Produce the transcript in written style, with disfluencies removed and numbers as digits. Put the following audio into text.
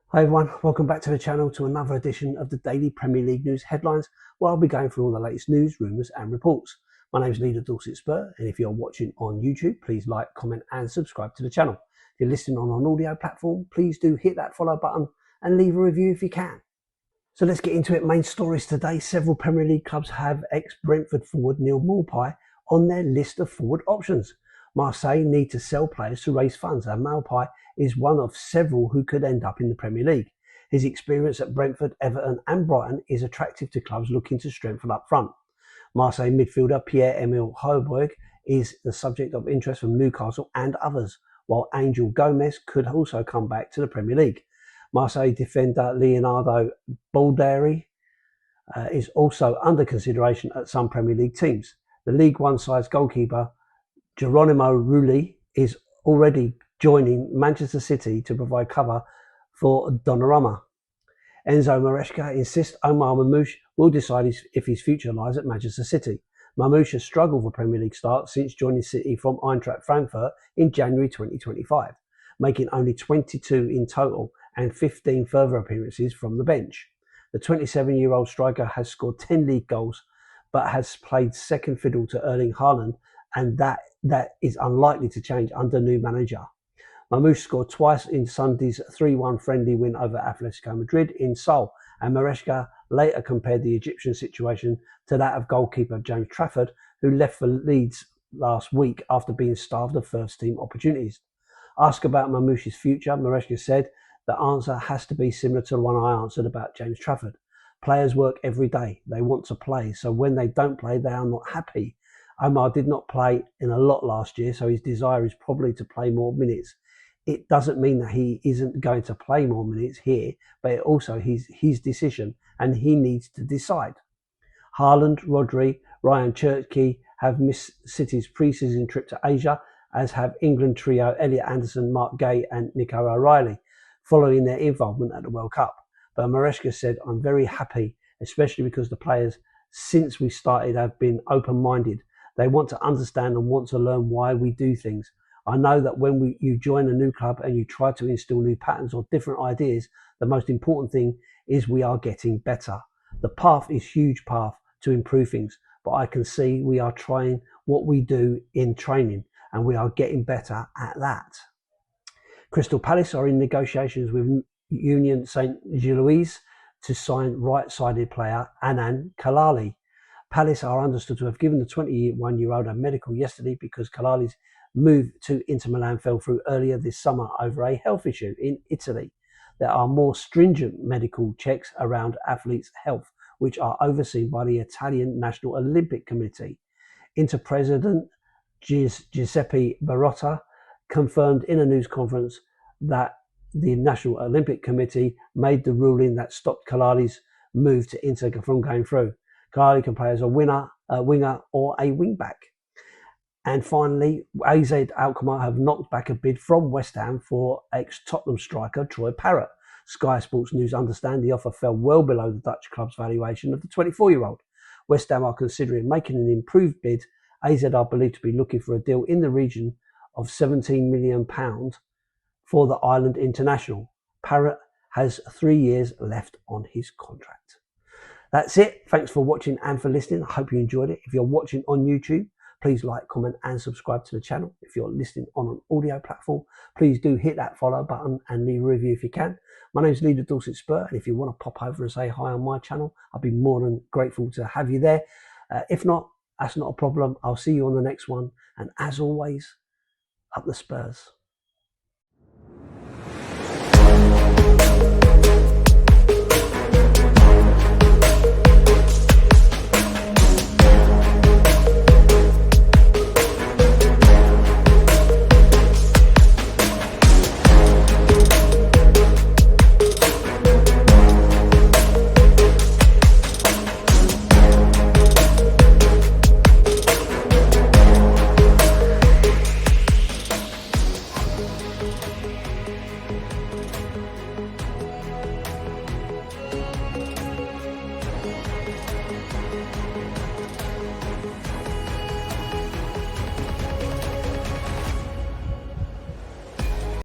Hi everyone, welcome back to the channel to another edition of the daily Premier League news headlines, where I'll be going through all the latest news, rumours and reports. My name is Lee The Dorset Spur, and if you're watching on YouTube, please like, comment and subscribe to the channel. If you're listening on an audio platform, please do hit that follow button and leave a review if you can. So let's get into it. Main stories today. Several Premier League clubs have ex-Brentford forward Neal Maupay on their list of forward options. Marseille need to sell players to raise funds, and Maupay is one of several who could end up in the Premier League. His experience at Brentford, Everton and Brighton is attractive to clubs looking to strengthen up front. Marseille midfielder Pierre-Emile Højbjerg is the subject of interest from Newcastle and others, while Angel Gomez could also come back to the Premier League. Marseille defender Leonardo Boldari is also under consideration at some Premier League teams. The League One side's goalkeeper Geronimo Rulli is already joining Manchester City to provide cover for Donnarumma. Enzo Maresca insists Omar Marmoush will decide if his future lies at Manchester City. Marmoush has struggled for Premier League start since joining City from Eintracht Frankfurt in January 2025, making only 22 in total and 15 further appearances from the bench. The 27-year-old striker has scored 10 league goals but has played second fiddle to Erling Haaland, and that is unlikely to change under new manager. Marmoush scored twice in Sunday's 3-1 friendly win over Atletico Madrid in Seoul, and Maresca later compared the Egyptian situation to that of goalkeeper James Trafford, who left for Leeds last week after being starved of first-team opportunities. Asked about Marmoush's future, Maresca said, "The answer has to be similar to the one I answered about James Trafford. Players work every day. They want to play, so when they don't play, they are not happy. Omar did not play in a lot last year, so his desire is probably to play more minutes. It doesn't mean that he isn't going to play more minutes here, but it also his decision, and he needs to decide." Haaland, Rodri, Ryan Cherki have missed City's pre-season trip to Asia, as have England trio Elliot Anderson, Mark Gay and Nico O'Reilly, following their involvement at the World Cup. But Maresca said, "I'm very happy, especially because the players since we started have been open-minded. They want to understand and want to learn why we do things. I know that when you join a new club and you try to instill new patterns or different ideas, the most important thing is we are getting better. The path is a huge path to improve things, but I can see we are trying what we do in training and we are getting better at that." Crystal Palace are in negotiations with Union Saint-Gilloise to sign right-sided player Anand Kalali. Palace are understood to have given the 21-year-old a medical yesterday because Kalali's move to Inter Milan fell through earlier this summer over a health issue in Italy. There are more stringent medical checks around athletes' health, which are overseen by the Italian National Olympic Committee. Inter President Giuseppe Barotta confirmed in a news conference that the National Olympic Committee made the ruling that stopped Kalali's move to Inter from going through. Kalali can play as a winger or a wing-back. And finally, AZ Alkmaar have knocked back a bid from West Ham for ex-Tottenham striker Troy Parrott. Sky Sports News understand the offer fell well below the Dutch club's valuation of the 24-year-old. West Ham are considering making an improved bid. AZ are believed to be looking for a deal in the region of £17 million for the Ireland international. Parrott has 3 years left on his contract. That's it. Thanks for watching and for listening. I hope you enjoyed it. If you're watching on YouTube, please like, comment and subscribe to the channel. If you're listening on an audio platform, please do hit that follow button and leave a review if you can. My name is Lee The Dorset Spur, and if you want to pop over and say hi on my channel, I'll be more than grateful to have you there. If not, that's not a problem. I'll see you on the next one. And as always, up the Spurs.